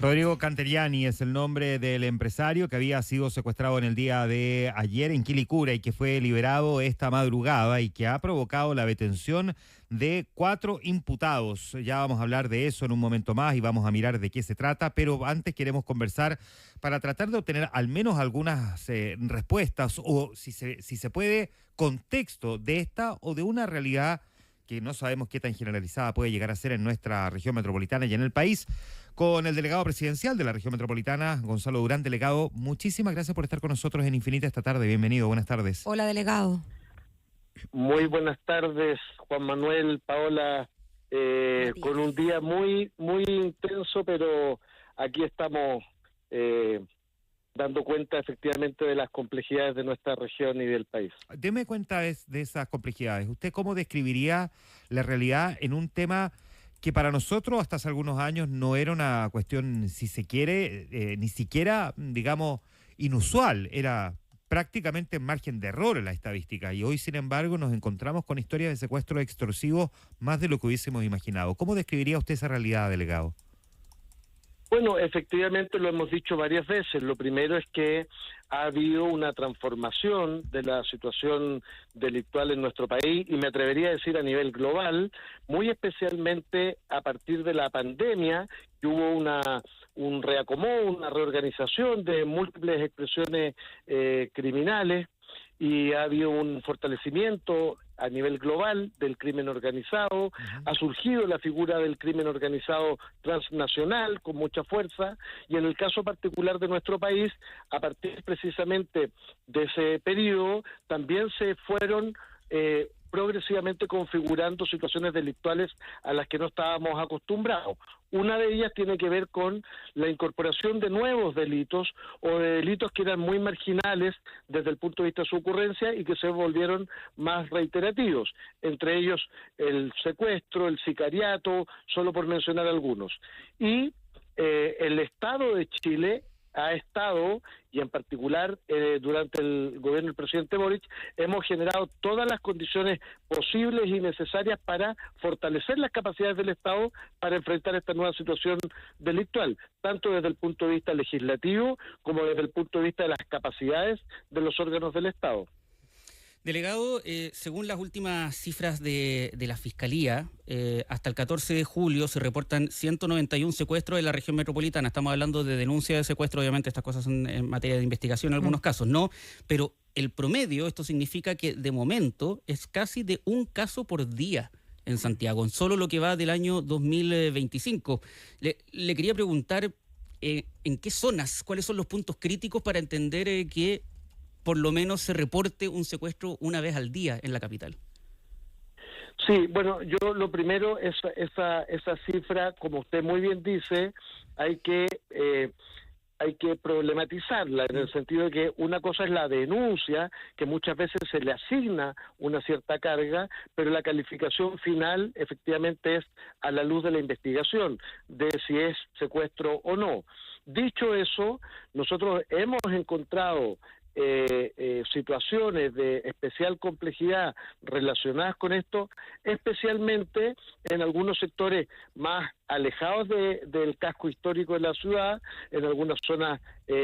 Rodrigo Canteriani es el nombre del empresario que había sido secuestrado en el día de ayer en Quilicura y que fue liberado esta madrugada y que ha provocado la detención de 4 imputados. Ya vamos a hablar de eso en un momento más y vamos a mirar de qué se trata, pero antes queremos conversar para tratar de obtener al menos algunas respuestas o, si se puede, contexto de esta o de una realidad que no sabemos qué tan generalizada puede llegar a ser en nuestra región metropolitana y en el país, con el delegado presidencial de la región metropolitana, Gonzalo Durán. Delegado, muchísimas gracias por estar con nosotros en Infinita esta tarde. Bienvenido, buenas tardes. Hola, delegado. Muy buenas tardes, Juan Manuel, Paola, con un día muy intenso, pero aquí estamos dando cuenta efectivamente de las complejidades de nuestra región y del país. Deme cuenta de esas complejidades. ¿Usted cómo describiría la realidad en un tema que para nosotros hasta hace algunos años no era una cuestión, si se quiere, ni siquiera, digamos, inusual? Era prácticamente en margen de error en la estadística, y hoy, sin embargo, nos encontramos con historias de secuestros extorsivos más de lo que hubiésemos imaginado. ¿Cómo describiría usted esa realidad, delegado? Bueno, efectivamente lo hemos dicho varias veces. Lo primero es que ha habido una transformación de la situación delictual en nuestro país, y me atrevería a decir a nivel global, muy especialmente a partir de la pandemia, que hubo un reacomodo, una reorganización de múltiples expresiones criminales, y ha habido un fortalecimiento a nivel global del crimen organizado. Ha surgido la figura del crimen organizado transnacional con mucha fuerza, y en el caso particular de nuestro país, a partir precisamente de ese periodo, también se fueron progresivamente configurando situaciones delictuales a las que no estábamos acostumbrados. Una de ellas tiene que ver con la incorporación de nuevos delitos o de delitos que eran muy marginales desde el punto de vista de su ocurrencia y que se volvieron más reiterativos, entre ellos el secuestro, el sicariato, solo por mencionar algunos. Y el Estado de Chile ha estado, y en particular durante el gobierno del presidente Boric, hemos generado todas las condiciones posibles y necesarias para fortalecer las capacidades del Estado para enfrentar esta nueva situación delictual, tanto desde el punto de vista legislativo como desde el punto de vista de las capacidades de los órganos del Estado. Delegado, según las últimas cifras de la Fiscalía, hasta el 14 de julio se reportan 191 secuestros en la región metropolitana. Estamos hablando de denuncia de secuestro, obviamente estas cosas son en materia de investigación en algunos casos, ¿no? Pero el promedio, esto significa que de momento es casi de un caso por día en Santiago, en solo lo que va del año 2025. Le quería preguntar en qué zonas, cuáles son los puntos críticos para entender que por lo menos se reporte un secuestro una vez al día en la capital. Sí, bueno, yo lo primero, esa cifra, como usted muy bien dice, hay que problematizarla, en el sentido de que una cosa es la denuncia, que muchas veces se le asigna una cierta carga, pero la calificación final efectivamente es a la luz de la investigación, de si es secuestro o no. Dicho eso, nosotros hemos encontrado situaciones de especial complejidad relacionadas con esto, especialmente en algunos sectores más alejados del casco histórico de la ciudad, en algunas zonas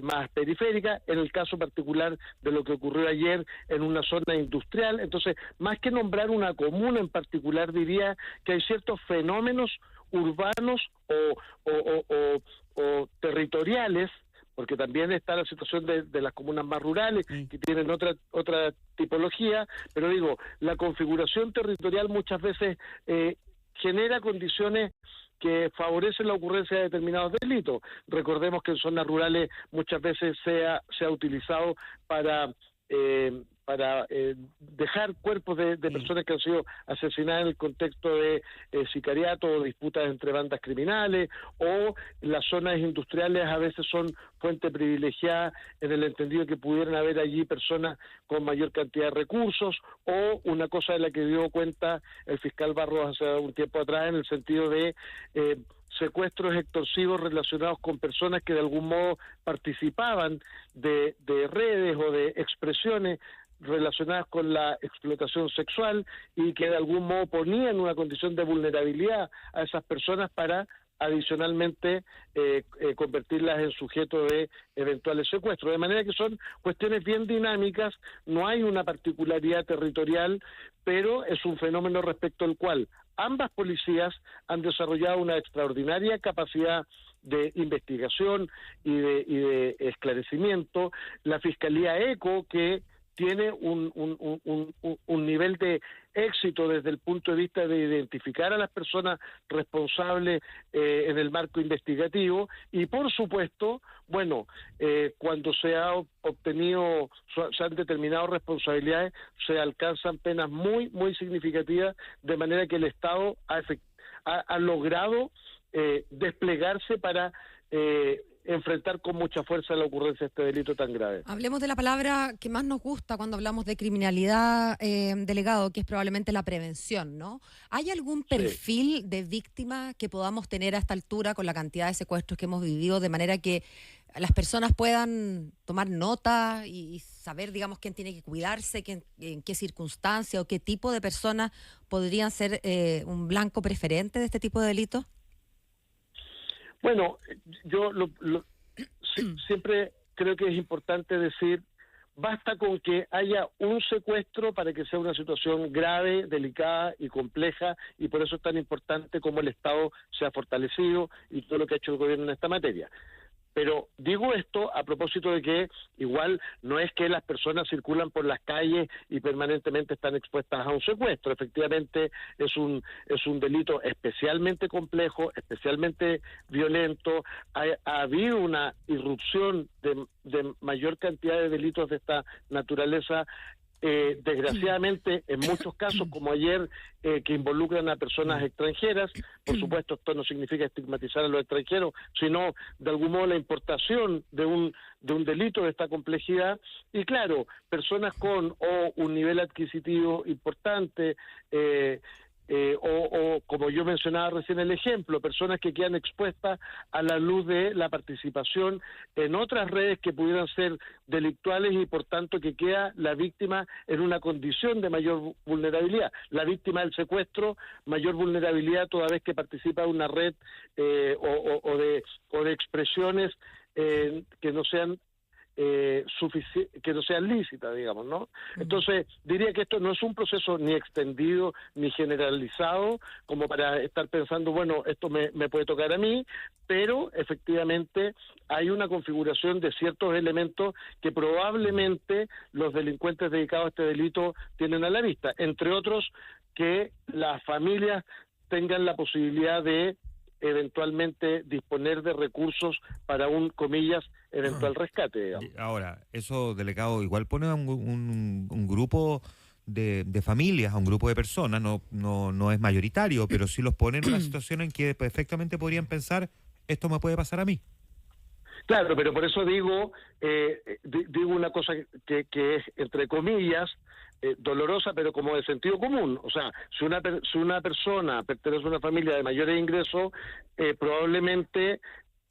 más periféricas, en el caso particular de lo que ocurrió ayer en una zona industrial. Entonces, más que nombrar una comuna en particular, diría que hay ciertos fenómenos urbanos o territoriales, porque también está la situación de las comunas más rurales, que tienen otra tipología, pero digo, la configuración territorial muchas veces genera condiciones que favorecen la ocurrencia de determinados delitos. Recordemos que en zonas rurales muchas veces se ha utilizado para dejar cuerpos de personas que han sido asesinadas en el contexto de sicariato o disputas entre bandas criminales, o las zonas industriales a veces son fuente privilegiada en el entendido que pudieran haber allí personas con mayor cantidad de recursos, o una cosa de la que dio cuenta el fiscal Barros hace un tiempo atrás, en el sentido de secuestros extorsivos relacionados con personas que de algún modo participaban de redes o de expresiones relacionadas con la explotación sexual y que de algún modo ponían una condición de vulnerabilidad a esas personas para adicionalmente convertirlas en sujeto de eventuales secuestros. De manera que son cuestiones bien dinámicas, no hay una particularidad territorial, pero es un fenómeno respecto al cual ambas policías han desarrollado una extraordinaria capacidad de investigación y de esclarecimiento. La Fiscalía ECO, que tiene un nivel de éxito desde el punto de vista de identificar a las personas responsables en el marco investigativo, y por supuesto, bueno, cuando se han determinado responsabilidades, se alcanzan penas muy significativas, de manera que el Estado ha logrado desplegarse para enfrentar con mucha fuerza la ocurrencia de este delito tan grave. Hablemos de la palabra que más nos gusta cuando hablamos de criminalidad, delegado, que es probablemente la prevención, ¿no? ¿Hay algún perfil de víctima que podamos tener a esta altura con la cantidad de secuestros que hemos vivido, de manera que las personas puedan tomar nota y saber, digamos, quién tiene que cuidarse, en qué circunstancias o qué tipo de personas podrían ser un blanco preferente de este tipo de delitos? Bueno, yo siempre creo que es importante decir, basta con que haya un secuestro para que sea una situación grave, delicada y compleja, y por eso es tan importante cómo el Estado se ha fortalecido y todo lo que ha hecho el gobierno en esta materia. Pero digo esto a propósito de que igual no es que las personas circulan por las calles y permanentemente están expuestas a un secuestro. Efectivamente es un delito especialmente complejo, especialmente violento. Ha habido una irrupción de mayor cantidad de delitos de esta naturaleza, desgraciadamente en muchos casos, como ayer, que involucran a personas extranjeras. Por supuesto, esto no significa estigmatizar a los extranjeros, sino de algún modo la importación de un delito de esta complejidad. Y claro, personas con un nivel adquisitivo importante, o como yo mencionaba recién el ejemplo, personas que quedan expuestas a la luz de la participación en otras redes que pudieran ser delictuales, y por tanto que queda la víctima en una condición de mayor vulnerabilidad. La víctima del secuestro, mayor vulnerabilidad toda vez que participa de una red o de expresiones que no sean que no sean lícitas, digamos, ¿no? Entonces, diría que esto no es un proceso ni extendido ni generalizado como para estar pensando, bueno, esto me puede tocar a mí, pero efectivamente hay una configuración de ciertos elementos que probablemente los delincuentes dedicados a este delito tienen a la vista, entre otros que las familias tengan la posibilidad de eventualmente disponer de recursos para un, comillas, eventual rescate, digamos. Ahora, eso, delegado, igual pone a un grupo de familias, a un grupo de personas, no es mayoritario, pero sí los pone en una situación en que perfectamente podrían pensar, esto me puede pasar a mí. Claro, pero por eso digo una cosa que es, entre comillas, dolorosa, pero como de sentido común. O sea, si una persona pertenece a una familia de mayores ingresos, probablemente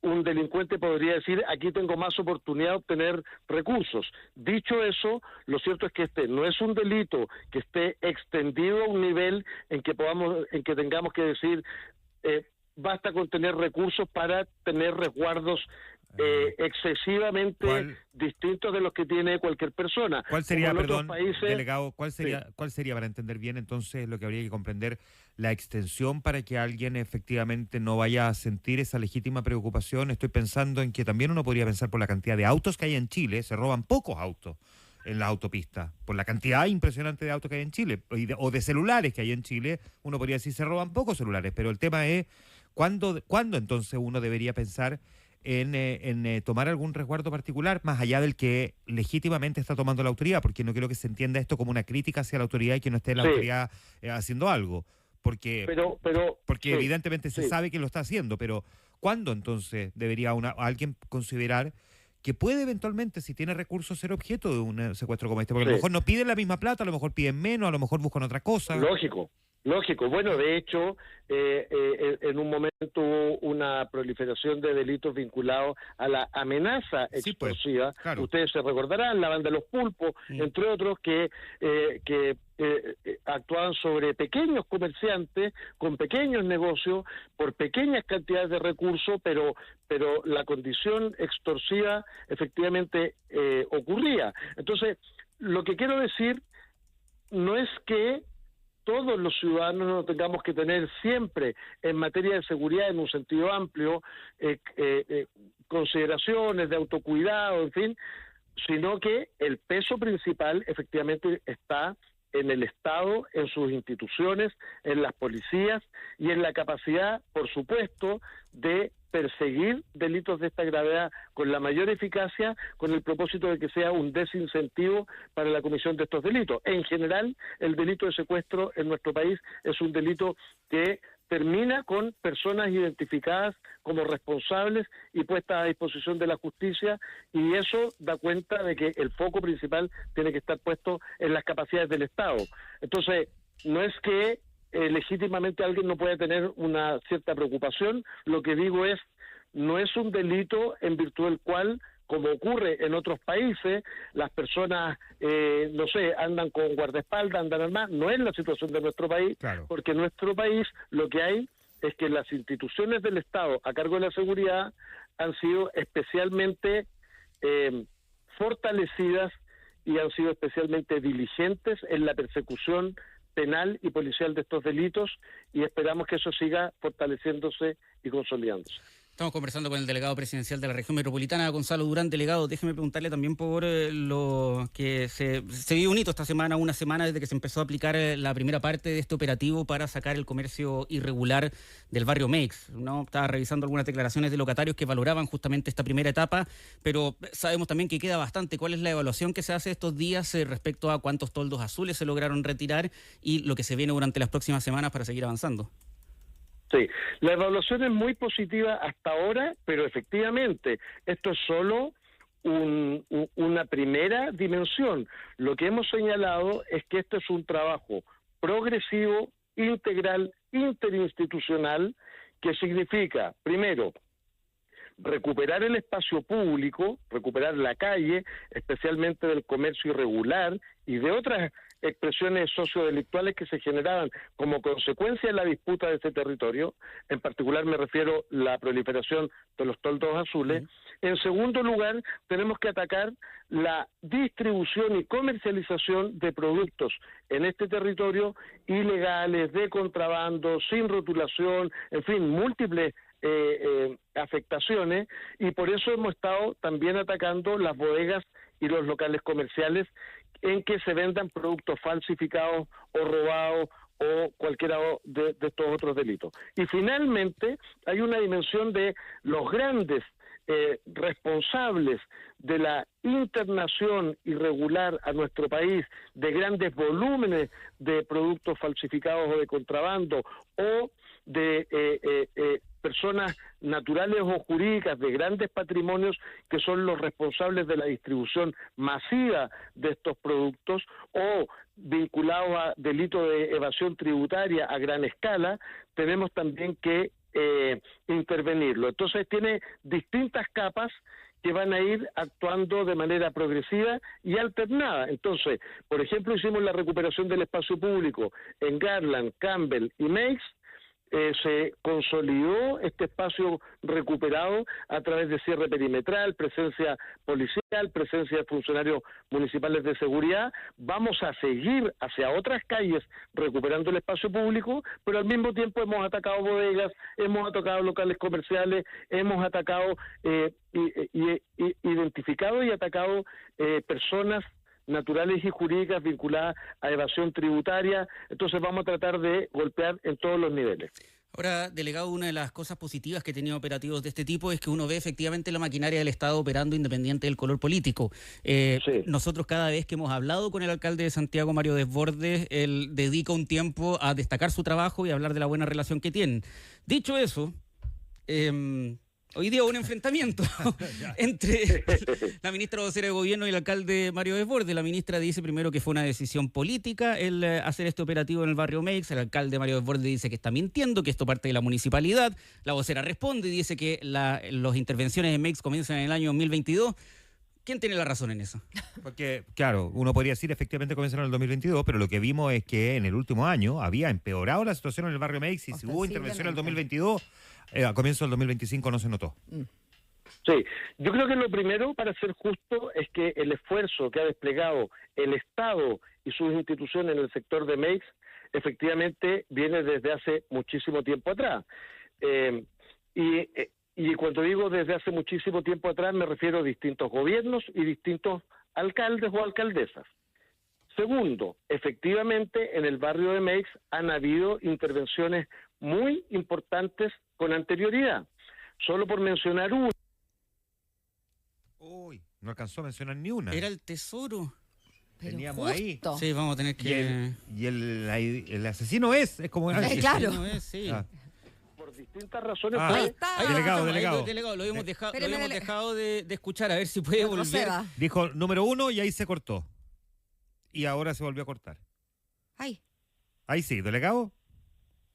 un delincuente podría decir, aquí tengo más oportunidad de obtener recursos. Dicho eso, lo cierto es que este no es un delito que esté extendido a un nivel en que tengamos que decir, basta con tener recursos para tener resguardos excesivamente distintos de los que tiene cualquier persona. ¿Cuál sería, perdón, delegado, cuál sería para entender bien entonces lo que habría que comprender, la extensión para que alguien efectivamente no vaya a sentir esa legítima preocupación? Estoy pensando en que también uno podría pensar por la cantidad de autos que hay en Chile, se roban pocos autos en la autopista, por la cantidad impresionante de autos que hay en Chile, o de celulares que hay en Chile, uno podría decir se roban pocos celulares, pero el tema es ¿cuándo entonces uno debería pensar en tomar algún resguardo particular, más allá del que legítimamente está tomando la autoridad? Porque no quiero que se entienda esto como una crítica hacia la autoridad y que no esté la autoridad haciendo algo, porque evidentemente se sabe que lo está haciendo, pero ¿cuándo entonces debería alguien considerar que puede eventualmente, si tiene recursos, ser objeto de un secuestro como este? Porque a lo mejor no piden la misma plata, a lo mejor piden menos, a lo mejor buscan otra cosa. Lógico. Lógico. Bueno, de hecho, en un momento hubo una proliferación de delitos vinculados a la amenaza Sí, pues, explosiva. claro. Ustedes se recordarán, la banda Los Pulpos, entre otros, que actuaban sobre pequeños comerciantes con pequeños negocios por pequeñas cantidades de recursos, pero la condición extorsiva efectivamente ocurría. Entonces, lo que quiero decir no es que todos los ciudadanos no tengamos que tener siempre en materia de seguridad, en un sentido amplio, consideraciones de autocuidado, en fin, sino que el peso principal efectivamente está en el Estado, en sus instituciones, en las policías y en la capacidad, por supuesto, de perseguir delitos de esta gravedad con la mayor eficacia, con el propósito de que sea un desincentivo para la comisión de estos delitos. En general, el delito de secuestro en nuestro país es un delito que termina con personas identificadas como responsables y puestas a disposición de la justicia, y eso da cuenta de que el foco principal tiene que estar puesto en las capacidades del Estado. Entonces, no es que legítimamente alguien no puede tener una cierta preocupación, lo que digo es, no es un delito en virtud del cual, como ocurre en otros países, las personas, no sé, andan con guardaespaldas, andan armadas. No es la situación de nuestro país, Claro. porque en nuestro país lo que hay es que las instituciones del Estado a cargo de la seguridad han sido especialmente fortalecidas y han sido especialmente diligentes en la persecución penal y policial de estos delitos, y esperamos que eso siga fortaleciéndose y consolidándose. Estamos conversando con el delegado presidencial de la región metropolitana, Gonzalo Durán. Delegado, déjeme preguntarle también por lo que se dio un hito esta semana, una semana desde que se empezó a aplicar la primera parte de este operativo para sacar el comercio irregular del barrio Meix, ¿no? Estaba revisando algunas declaraciones de locatarios que valoraban justamente esta primera etapa, pero sabemos también que queda bastante. ¿Cuál es la evaluación que se hace estos días respecto a cuántos toldos azules se lograron retirar y lo que se viene durante las próximas semanas para seguir avanzando? Sí, la evaluación es muy positiva hasta ahora, pero efectivamente esto es solo una primera dimensión. Lo que hemos señalado es que esto es un trabajo progresivo, integral, interinstitucional, que significa, primero, recuperar el espacio público, recuperar la calle, especialmente del comercio irregular y de otras expresiones sociodelictuales que se generaban como consecuencia de la disputa de ese territorio. En particular me refiero a la proliferación de los toldos azules. En segundo lugar, tenemos que atacar la distribución y comercialización de productos en este territorio ilegales, de contrabando, sin rotulación, en fin, múltiples afectaciones, y por eso hemos estado también atacando las bodegas y los locales comerciales en que se vendan productos falsificados o robados o cualquiera de estos otros delitos. Y finalmente hay una dimensión de los grandes responsables de la internación irregular a nuestro país de grandes volúmenes de productos falsificados o de contrabando, o de personas naturales o jurídicas de grandes patrimonios que son los responsables de la distribución masiva de estos productos, o vinculados a delitos de evasión tributaria a gran escala. Tenemos también que intervenirlo. Entonces tiene distintas capas que van a ir actuando de manera progresiva y alternada. Entonces, por ejemplo, hicimos la recuperación del espacio público en Garland, Campbell y Meix. Se consolidó este espacio recuperado a través de cierre perimetral, presencia policial, presencia de funcionarios municipales de seguridad. Vamos a seguir hacia otras calles recuperando el espacio público, pero al mismo tiempo hemos atacado bodegas, hemos atacado locales comerciales, hemos atacado, identificado y atacado personas naturales y jurídicas vinculadas a evasión tributaria. Entonces vamos a tratar de golpear en todos los niveles. Ahora, delegado, una de las cosas positivas que tienen operativos de este tipo es que uno ve efectivamente la maquinaria del Estado operando independiente del color político. Sí. Nosotros cada vez que hemos hablado con el alcalde de Santiago, Mario Desbordes, él dedica un tiempo a destacar su trabajo y a hablar de la buena relación que tienen. Dicho eso, Hoy día hubo un enfrentamiento entre la ministra vocera de gobierno y el alcalde Mario Desbordes. La ministra dice primero que fue una decisión política el hacer este operativo en el barrio Meix. El alcalde Mario Desbordes dice que está mintiendo, que esto parte de la municipalidad. La vocera responde y dice que las intervenciones en Meix comienzan en el año 2022. ¿Quién tiene la razón en eso? Porque, claro, uno podría decir efectivamente comenzaron en el 2022, pero lo que vimos es que en el último año había empeorado la situación en el barrio Meix y si hubo intervención en el 2022, a comienzo del 2025 no se notó. Sí, yo creo que lo primero, para ser justo, es que el esfuerzo que ha desplegado el Estado y sus instituciones en el sector de Meix efectivamente viene desde hace muchísimo tiempo atrás. Y cuando digo desde hace muchísimo tiempo atrás me refiero a distintos gobiernos y distintos alcaldes o alcaldesas. Segundo, efectivamente en el barrio de Meix han habido intervenciones muy importantes con anterioridad. Solo por mencionar una. Uy, no alcanzó a mencionar ni una. Era el tesoro. Pero teníamos justo. ahí. Sí, vamos a tener que... Y el asesino es como... Claro. No es, sí. Por distintas razones. Ah, Ahí está. Delegado. Lo hemos dejado, Espéreme, dejado de escuchar, a ver si puede volver. Retroceda. Dijo número 1 y ahí se cortó. Y ahora se volvió a cortar. Ay, Ahí sí, delegado.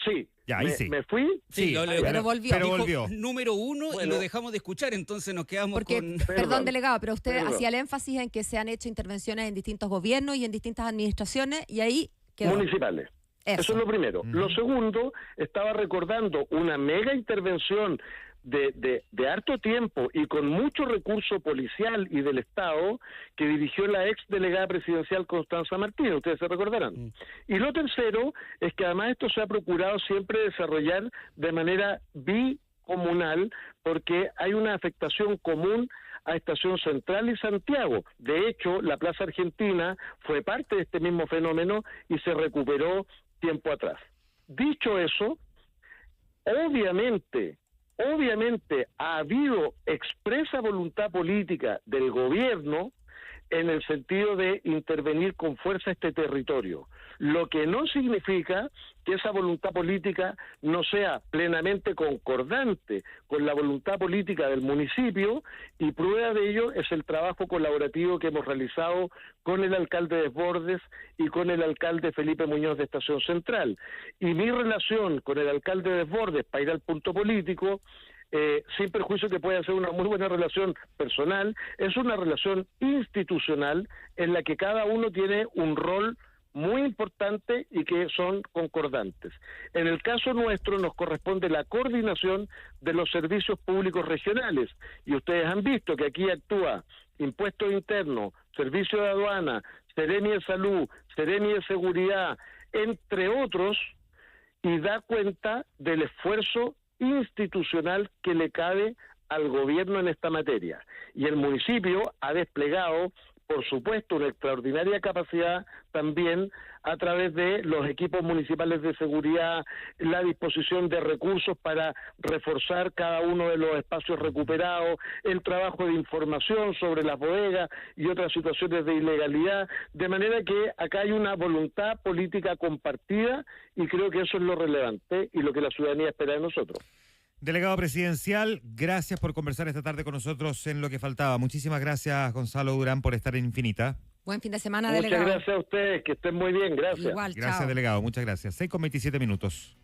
Sí. Ya, ahí sí. ¿Me fui? Sí, pero volvió. Pero Dijo volvió. número 1 y Bueno. lo dejamos de escuchar, entonces nos quedamos porque, con... perdón, delegado, pero usted Perdón. hacía el énfasis en que se han hecho intervenciones en distintos gobiernos y en distintas administraciones y ahí quedó. Municipales. Eso es lo primero. Lo segundo, estaba recordando una mega intervención de harto tiempo y con mucho recurso policial y del Estado que dirigió la ex delegada presidencial Constanza Martínez, ustedes se recordarán. Y lo tercero es que además esto se ha procurado siempre desarrollar de manera bicomunal porque hay una afectación común a Estación Central y Santiago. De hecho, la Plaza Argentina fue parte de este mismo fenómeno y se recuperó tiempo atrás. Dicho eso, obviamente ha habido expresa voluntad política del gobierno en el sentido de intervenir con fuerza este territorio, lo que no significa que esa voluntad política no sea plenamente concordante con la voluntad política del municipio, y prueba de ello es el trabajo colaborativo que hemos realizado con el alcalde Desbordes y con el alcalde Felipe Muñoz de Estación Central. Y mi relación con el alcalde Desbordes, para ir al punto político, sin perjuicio que pueda ser una muy buena relación personal, es una relación institucional en la que cada uno tiene un rol muy importante y que son concordantes. En el caso nuestro nos corresponde la coordinación de los servicios públicos regionales y ustedes han visto que aquí actúa Impuestos Internos, Servicio de Aduana, Seremi de Salud, Seremi de Seguridad, entre otros, y da cuenta del esfuerzo institucional que le cabe al gobierno en esta materia. Y el municipio ha desplegado, por supuesto, una extraordinaria capacidad también a través de los equipos municipales de seguridad, la disposición de recursos para reforzar cada uno de los espacios recuperados, el trabajo de información sobre las bodegas y otras situaciones de ilegalidad, de manera que acá hay una voluntad política compartida y creo que eso es lo relevante y lo que la ciudadanía espera de nosotros. Delegado presidencial, gracias por conversar esta tarde con nosotros en Lo que Faltaba. Muchísimas gracias, Gonzalo Durán, por estar en Infinita. Buen fin de semana, Muchas delegado. gracias a ustedes, que estén muy bien, gracias. Igual, Gracias, chao. delegado, muchas gracias. 6:27 minutos.